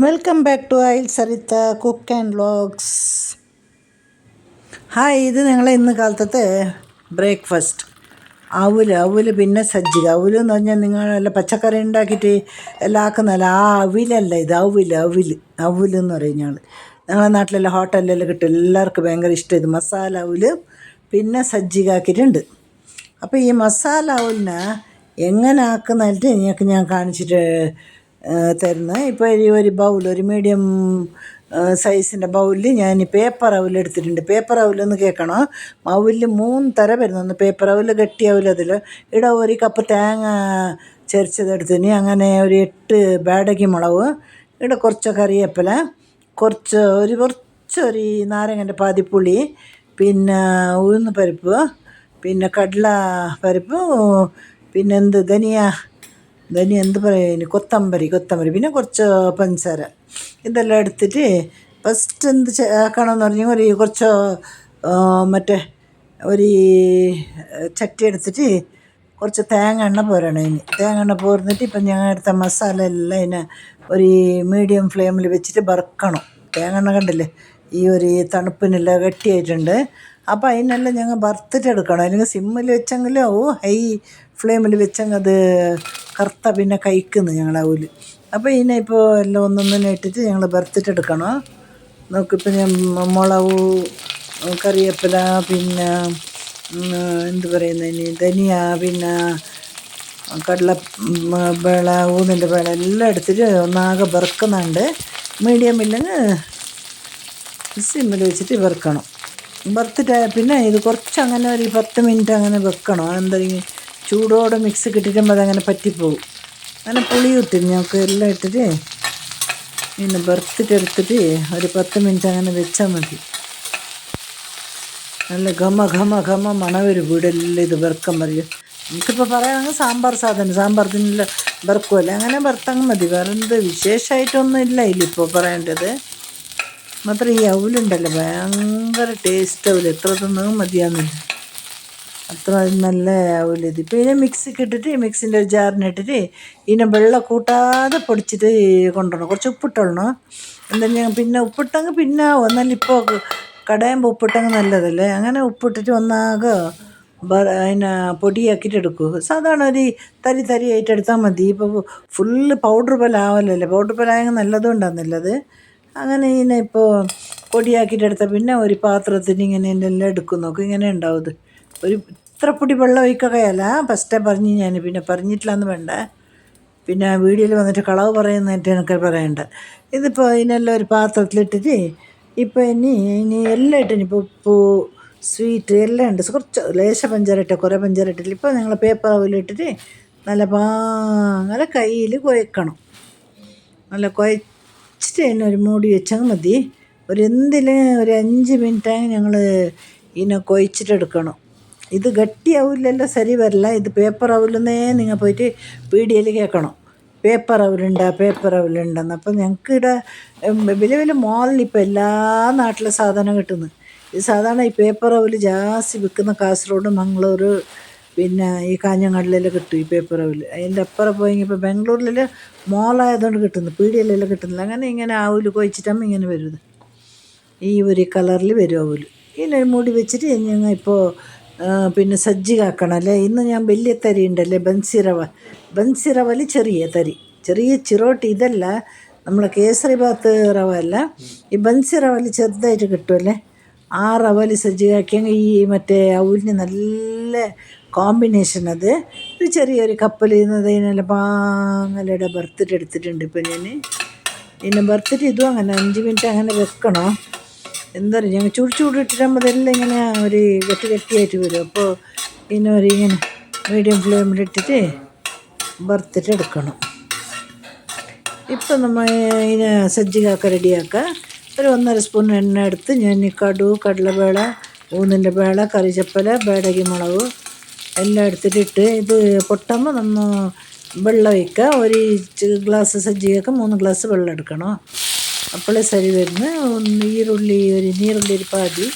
Welcome back to ഐൽ Saritha cook and vlogs. Hi, ഇത് ഞങ്ങളെ ഇന്ന് കാലത്തെ ബ്രേക്ക്ഫാസ്റ്റ്. അവല് പിന്നെ സജ്ജിക. അവല് എന്ന് പറഞ്ഞാൽ നിങ്ങൾ പച്ചക്കറി ഉണ്ടാക്കിയിട്ട് എല്ലാം ആക്കുന്നതല്ല, ആ അവിലല്ല ഇത്. അവലെന്ന് പറയും ഞങ്ങളെ നാട്ടിലെല്ലാം ഹോട്ടലിലെല്ലാം കിട്ടും. എല്ലാവർക്കും ഭയങ്കര ഇഷ്ടം ഇത്. മസാല അവല് പിന്നെ സജ്ജിക ആക്കിയിട്ടുണ്ട്. അപ്പോൾ ഈ മസാല അവലിനെ എങ്ങനെ ആക്കുന്നതായിട്ട് നിങ്ങൾക്ക് ഞാൻ കാണിച്ചിട്ട് തരുന്നത്. ഇപ്പോൾ ഒരു ബൗൾ, ഒരു മീഡിയം സൈസിൻ്റെ ബൗളിൽ ഞാൻ പേപ്പർ അവൽ എടുത്തിട്ടുണ്ട്. പേപ്പർ അവലെന്ന് കേൾക്കണോ, അവലിൽ 3 തരം വരുന്നു. ഒന്ന് പേപ്പർ അവൽ, ഗട്ടി അവൽ. അതിൽ ഇവിടെ 1 കപ്പ് തേങ്ങ ചരിച്ചതെടുത്തിന്. അങ്ങനെ ഒരു 8 ബാടകി മുളക്, ഇവിടെ കുറച്ച് കറിവേപ്പില, കുറച്ചൊരു നാരങ്ങൻ്റെ പാതിപ്പുളി, പിന്നെ ഉഴുന്ന് പരിപ്പ്, പിന്നെ കടല പരിപ്പ്, പിന്നെ ധനിയ എന്ത് പറയുക, കൊത്തമ്പരി, പിന്നെ കുറച്ച് പഞ്ചസാര. ഇതെല്ലാം എടുത്തിട്ട് ഫസ്റ്റ് എന്ത് ആക്കണമെന്ന് പറഞ്ഞാൽ കുറച്ച് മറ്റേ ഒരു ചട്ടി എടുത്തിട്ട് കുറച്ച് തേങ്ങ എണ്ണ പോരണം. തേങ്ങ എണ്ണ പോർന്നിട്ട് ഇപ്പം ഞാൻ എടുത്ത മസാല എല്ലാം ഇതിനെ ഒരു മീഡിയം ഫ്ലെയിമിൽ വെച്ചിട്ട് വറുക്കണം. തേങ്ങ എണ്ണ കണ്ടില്ലേ, ഈ ഒരു തണുപ്പിനെല്ലാം ഗട്ടിയായിട്ടുണ്ട്. അപ്പോൾ അതിനെല്ലാം ഞങ്ങൾ വറുത്തിട്ട് എടുക്കണം. അല്ലെങ്കിൽ സിമ്മിൽ വെച്ചെങ്കിൽ ഹൈ ഫ്ലെയിമിൽ വെച്ചെങ്കിൽ അത് കറുത്ത പിന്നെ കഴിക്കുന്നു ഞങ്ങൾ അവല്. അപ്പോൾ ഇപ്പോൾ എല്ലാം ഒന്നൊന്നിനെ ഇട്ടിട്ട് ഞങ്ങൾ വറുത്തിട്ടെടുക്കണം. നോക്കിപ്പോൾ ഞാൻ മുളക്, കറിവേപ്പില, പിന്നെ എന്ത് പറയുന്നതിന് ധനിയ, പിന്നെ കടല വേള, ഊന്നിൻ്റെ വേള എല്ലാം എടുത്തിട്ട് ഒന്നാകെ വറുക്കുന്നുണ്ട്. മീഡിയം ഇല്ലെങ്കിൽ സിമ്മിൽ വെച്ചിട്ട് വറുക്കണം. വറുത്തിട്ട് പിന്നെ ഇത് കുറച്ച് അങ്ങനെ ഒരു 10 മിനിറ്റ് അങ്ങനെ വെക്കണം. എന്തായാലും ചൂടോടെ മിക്സ് കിട്ടിയിട്ടുമ്പോൾ അതങ്ങനെ പറ്റിപ്പോകും. അങ്ങനെ പുളി ഇട്ട് ഞങ്ങൾക്ക് എല്ലാം ഇട്ടിട്ട് പിന്നെ വറുത്തിട്ടെടുത്തിട്ട് ഒരു 10 മിനിറ്റ് അങ്ങനെ വെച്ചാൽ മതി. നല്ല ഘമ മണം വരും വീടെല്ലാം. ഇത് വറുക്കാൻ പറയും. നമുക്കിപ്പോൾ പറയുകയാണെങ്കിൽ സാമ്പാർ തിന്നെല്ലാം വറുക്കുമല്ലേ, അങ്ങനെ വറുത്തങ്ങ് മതി. വേറെ എന്ത് വിശേഷമായിട്ടൊന്നും ഇല്ല ഇതിലിപ്പോൾ പറയേണ്ടത്. മാത്രം ഈ അവലുണ്ടല്ലോ, ഭയങ്കര ടേസ്റ്റ് അവല്. എത്ര തിന്നും മതിയാകുന്നില്ല, അത്ര നല്ല അവലിത്. ഇപ്പോൾ ഇതിനെ മിക്സിക്ക് ഇട്ടിട്ട് മിക്സിൻ്റെ ഒരു ജാറിനിട്ടിട്ട് ഇതിനെ വെള്ളം കൂട്ടാതെ പൊടിച്ചിട്ട് കൊണ്ടുവരണം. കുറച്ച് ഉപ്പിട്ടോളണം. എന്താ പിന്നെ ഉപ്പിട്ടെങ്കിൽ പിന്നെ ഒന്നല്ല, ഇപ്പോൾ കടയുമ്പോൾ ഉപ്പിട്ടെങ്കിൽ നല്ലതല്ലേ. അങ്ങനെ ഉപ്പിട്ടിട്ട് ഒന്നാകെ അതിനെ പൊടിയാക്കിയിട്ട് എടുക്കൂ. സാധാരണ ഒരു തരിയായിട്ട് എടുത്താൽ മതി. ഇപ്പോൾ ഫുള്ള് പൗഡർ പോലെ ആവലല്ലേ. പൗഡർ പോലെ ആയെങ്കിൽ നല്ലതും ഉണ്ടാകുന്നില്ലത്. അങ്ങനെ ഇപ്പോൾ പൊടിയാക്കിയിട്ട് എടുത്താൽ പിന്നെ ഒരു പാത്രത്തിന് ഇങ്ങനെ എല്ലാം എടുക്കും. നോക്കും, ഇങ്ങനെ ഉണ്ടാവും. ഇത് ഒരു ഇത്ര പൊടി വെള്ളം ഒഴിക്കുകയല്ല. ഫസ്റ്റേ പറഞ്ഞു ഞാൻ, പിന്നെ പറഞ്ഞിട്ടില്ലാന്ന് വേണ്ട. പിന്നെ വീഡിയോയിൽ വന്നിട്ട് കളവ് പറയുന്നതായിട്ട് എനിക്ക് പറയണ്ട. ഇതിപ്പോൾ ഇതിനെല്ലാം ഒരു പാത്രത്തിലിട്ടിട്ട് ഇപ്പോൾ ഇനി എല്ലാം ഇട്ടിന്. ഇപ്പോൾ ഉപ്പ്, സ്വീറ്റ് എല്ലാം ഉണ്ട്. കുറച്ച് ലേശ പഞ്ചാര ഇട്ട, കുറേ പഞ്ചാര ഇട്ടില്ല. ഇപ്പോൾ ഞങ്ങൾ പേപ്പർ അവലിട്ടിട്ട് നല്ല പാങ്ങനെ കയ്യിൽ കുഴക്കണം. നല്ല കുഴച്ചിട്ട് തന്നെ ഒരു മൂടി വെച്ചാൽ മതി. എന്തിലും ഒരു 5 മിനിറ്റായി ഞങ്ങൾ ഇതിനെ കുഴച്ചിട്ടെടുക്കണം. ഇത് ഗട്ടിയാവില്ലല്ലോ, ശരി വരില്ല. ഇത് പേപ്പർ അവലെന്നേ നിങ്ങൾ പോയിട്ട് പീടികയിൽ കേൾക്കണം, പേപ്പർ അവലുണ്ടെന്ന്. അപ്പം ഞങ്ങൾക്ക് ഇവിടെ വലിയ മോളിൽ ഇപ്പോൾ എല്ലാ നാട്ടിലെ സാധനം കിട്ടുന്നു. ഇത് സാധാരണ ഈ പേപ്പർ അവല് ജാസ്തി വിൽക്കുന്ന കാസർഗോഡ്, മംഗളൂർ, പിന്നെ ഈ കാഞ്ഞങ്ങാടിലെല്ലാം കിട്ടും ഈ പേപ്പർ അവല്. അതിൻ്റെ അപ്പുറം പോയെങ്കിൽ ഇപ്പോൾ ബാംഗ്ലൂരിലെല്ലാം മോളായതുകൊണ്ട് കിട്ടുന്നു, പീടികയിലെല്ലാം കിട്ടുന്നില്ല. അങ്ങനെ അവല് കുഴച്ചിട്ടാകുമ്പോൾ ഇങ്ങനെ വരുന്നത്, ഈ ഒരു കളറിൽ വരും അവല്. ഇതിനെ മൂടി വെച്ചിട്ട് ഞങ്ങൾ ഇപ്പോൾ പിന്നെ സജ്ജിക ആക്കണമല്ലേ. ഇന്ന് ഞാൻ വലിയ തരി ഉണ്ടല്ലേ, ബൻസി റവല് ചെറിയ ചിറോട്ടി. ഇതല്ല നമ്മളെ കേസരി ബാത്ത് റവ അല്ല, ഈ ബൻസി റവല് ചെറുതായിട്ട് കിട്ടുമല്ലേ, ആ റവല് സജ്ജികയാക്കിയെങ്കിൽ ഈ മറ്റേ അവലിന് നല്ല കോമ്പിനേഷൻ. അത് ഒരു ചെറിയൊരു കപ്പൽ ഇതിനെല്ലാം പാങ്ങലയുടെ ബർത്തിട്ട് എടുത്തിട്ടുണ്ട്. ഇപ്പം ഞാൻ ഇതിനെ ബർത്തിട്ട് ഇതും അങ്ങനെ 5 മിനിറ്റ് അങ്ങനെ വെക്കണം. എന്താ പറയുക, ഞങ്ങൾ ചൂടിട്ടിട്ടാകുമ്പോൾ അതെല്ലാം ഇങ്ങനെ ഒരു ഗട്ടിയായിട്ട് വരും. അപ്പോൾ ഇങ്ങനെ മീഡിയം ഫ്ലെയിമിലിട്ടിട്ട് വറുത്തിട്ട് എടുക്കണം. ഇപ്പം നമ്മൾ ഇതിനെ സജ്ജികാക്ക റെഡിയാക്കുക. ഒരു 1.5 സ്പൂൺ എണ്ണ എടുത്ത് ഞാൻ കടു, കടലവേള, ഊന്നിൻ്റെ വേള, കറിച്ചപ്പല, ബേടകി മുളക് എല്ലാം എടുത്തിട്ടിട്ട് ഇത് പൊട്ടുമ്പോൾ നമ്മൾ വെള്ളം ഒഴിക്കുക. ഒരു ഗ്ലാസ് സജ്ജികക്ക് 3 ഗ്ലാസ് വെള്ളം എടുക്കണം. അപ്പോഴേ സരി വരുന്ന നീരുള്ളി, ഒരു പാതി,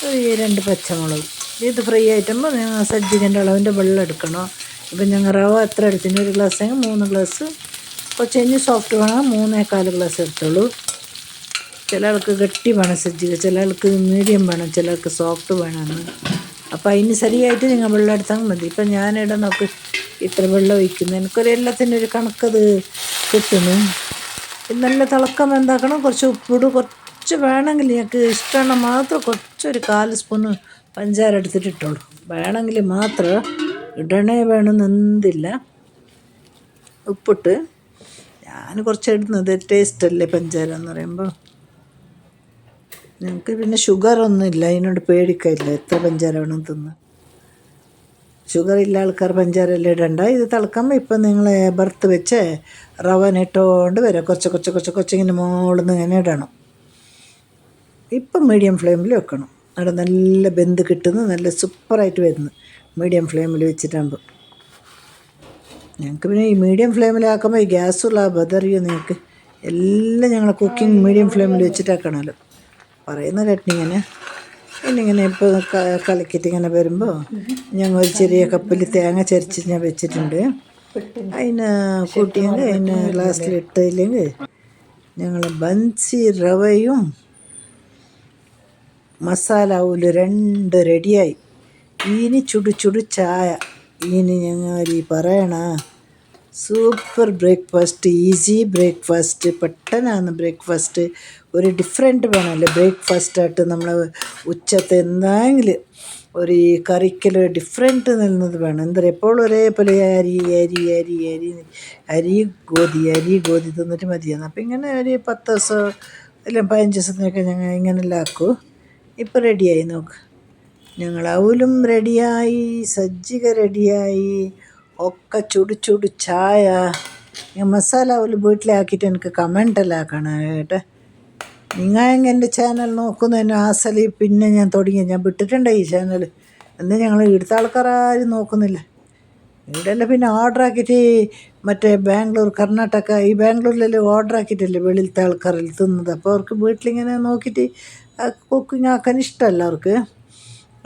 ഒരു 2 പച്ചമുളക്. ഇത് ഫ്രൈ ആയിട്ടുമ്പോൾ സജ്ജികൻ്റെ അളവിൻ്റെ വെള്ളം എടുക്കണം. ഇപ്പം ഞങ്ങൾ റവ എത്ര എടുത്തിന്, 1 ഗ്ലാസ് ആണെങ്കിൽ 3 ഗ്ലാസ് കുറച്ച് സോഫ്റ്റ് വേണം 3/4 ഗ്ലാസ് എടുത്തോളൂ. ചില ആൾക്ക് ഗട്ടി വേണം സജ്ജിക, ചില ആൾക്ക് മീഡിയം വേണം, ചിലർക്ക് സോഫ്റ്റ് വേണമെന്ന്. അപ്പോൾ അതിന് ശരിയായിട്ട് നിങ്ങൾ വെള്ളം എടുത്താൽ മതി. ഇപ്പം ഞാനിവിടെ നോക്ക് ഇത്ര വെള്ളം ഒഴിക്കുന്നു, എനിക്കൊരു എല്ലാത്തിൻ്റെ ഒരു കണക്കത് കിട്ടുന്നു. നല്ല തിളക്കം എന്താക്കണം, കുറച്ച് ഉപ്പിട്, കുറച്ച് വേണമെങ്കിൽ ഞങ്ങൾക്ക് ഇഷ്ടമാണ് മാത്രം കുറച്ചൊരു 1/4 സ്പൂണ് പഞ്ചാര എടുത്തിട്ട് ഇട്ടോളൂ. വേണമെങ്കിൽ മാത്രം ഇടണേ വേണമെന്നെന്തില്ല. ഉപ്പിട്ട് ഞാൻ കുറച്ച് ഇടുന്നത് ടേസ്റ്റല്ലേ പഞ്ചാര എന്ന് പറയുമ്പോൾ. ഞങ്ങൾക്ക് പിന്നെ ഷുഗറൊന്നുമില്ല, അതിനോട് പേടിക്കില്ല എത്ര പഞ്ചാര വേണം തിന്ന്. ഷുഗർ ഇല്ല ആൾക്കാർ പഞ്ചാര എല്ലാം ഇടണ്ട. ഇത് തിളക്കുമ്പോൾ ഇപ്പം നിങ്ങൾ ബർത്ത് വെച്ച് റവനിട്ടുകൊണ്ട് വരാം, കുറച്ചിങ്ങനെ മുകളിൽ നിന്ന് ഇങ്ങനെ ഇടണം. ഇപ്പം മീഡിയം ഫ്ലെയിമിൽ വെക്കണം. അവിടെ നല്ല ബെന്ത് കിട്ടുന്നു, നല്ല സൂപ്പറായിട്ട് വരുന്നു മീഡിയം ഫ്ലെയിമിൽ വെച്ചിട്ടാകുമ്പോൾ. ഞങ്ങൾക്ക് പിന്നെ ഈ മീഡിയം ഫ്ലെയിമിലാക്കുമ്പോൾ ഈ ഗ്യാസുള്ള ബതറിയോ നിങ്ങൾക്ക് എല്ലാം ഞങ്ങൾ കുക്കിംഗ് മീഡിയം ഫ്ലെയിമിൽ വെച്ചിട്ടാക്കണമല്ലോ പറയുന്ന കേട്ടിങ്ങനെ. ഇന്നിങ്ങനെ ഇപ്പോൾ കളിക്കിട്ട് ഇങ്ങനെ വരുമ്പോൾ ഞങ്ങൾ ഒരു ചെറിയ കപ്പിൽ തേങ്ങ ചരിച്ച് ഞാൻ വെച്ചിട്ടുണ്ട്. അതിന് കൂട്ടിയെങ്കിൽ അതിന് ഗ്ലാസ്സിലിട്ടില്ലെങ്കിൽ ഞങ്ങൾ ബൻസി റവയും മസാല ഊല് 2 റെഡിയായി. ഇനി ചുടു ചായ. ഇനി ഞങ്ങൾ ഈ പറയണ സൂപ്പർ ബ്രേക്ക്ഫാസ്റ്റ്, ഈസി ബ്രേക്ക്ഫാസ്റ്റ്, പെട്ടെന്നാണ് ബ്രേക്ക്ഫാസ്റ്റ്. ഒരു ഡിഫറെൻറ്റ് വേണമല്ലോ ബ്രേക്ക്ഫാസ്റ്റായിട്ട്. നമ്മൾ ഉച്ചത്തെ എന്തെങ്കിലും ഒരു കറിക്കൽ ഡിഫറെൻറ്റ് നിന്നത് വേണം. എന്താ പറയുക, എപ്പോഴും ഒരേപോലെ അരി ഗോധി തിന്നിട്ട് മതിയാണ്. അപ്പം ഇങ്ങനെ ഒരു 10 ദിവസം അല്ല 15 ദിവസത്തിനൊക്കെ ഞങ്ങൾ ഇങ്ങനെല്ലാം ആക്കും. ഇപ്പോൾ റെഡിയായി നോക്ക്. ഞങ്ങൾ അവലും റെഡിയായി, സജ്ജിക റെഡിയായി, ഒക്കെ ചുടു ചായ. മസാല അവല് വീട്ടിലാക്കിയിട്ട് എനിക്ക് കമൻറ്റെല്ലാം ആക്കണം കേട്ടോ. നിങ്ങൾ എൻ്റെ ചാനൽ നോക്കുന്നതിന് ആസലി പിന്നെ ഞാൻ വിട്ടിട്ടുണ്ട് ഈ ചാനൽ. എന്ന് ഞങ്ങൾ ഇവിടുത്തെ ആൾക്കാരും നോക്കുന്നില്ല. ഇവിടെയല്ല പിന്നെ ഓർഡർ ആക്കിയിട്ട് മറ്റേ ബാംഗ്ലൂർ, കർണാടക, ഈ ബാംഗ്ലൂരിലെല്ലാം ഓർഡർ ആക്കിയിട്ടല്ലേ വെളിയിലത്തെ ആൾക്കാരെല്ലാം തിന്നത്. അപ്പോൾ അവർക്ക് വീട്ടിലിങ്ങനെ നോക്കിയിട്ട് കുക്കിംഗ് ആക്കാൻ ഇഷ്ടമല്ല അവർക്ക്.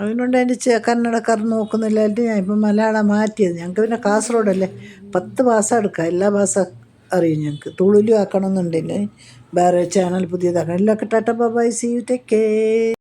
അതുകൊണ്ട് അതിൻ്റെ കന്നഡക്കാർ നോക്കുന്നില്ലായിട്ട് ഞാൻ ഇപ്പം മലയാളം മാറ്റിയത്. ഞങ്ങൾക്ക് പിന്നെ കാസർഗോഡല്ലേ 10 ഭാഷ എടുക്കാം, എല്ലാ ഭാഷ അറിയും ഞങ്ങൾക്ക്. തുളുലും ആക്കണമെന്നുണ്ടെങ്കിൽ വേറെ ചാനൽ പുതിയതാക്കണം. എല്ലാം tata bye, see you, take care.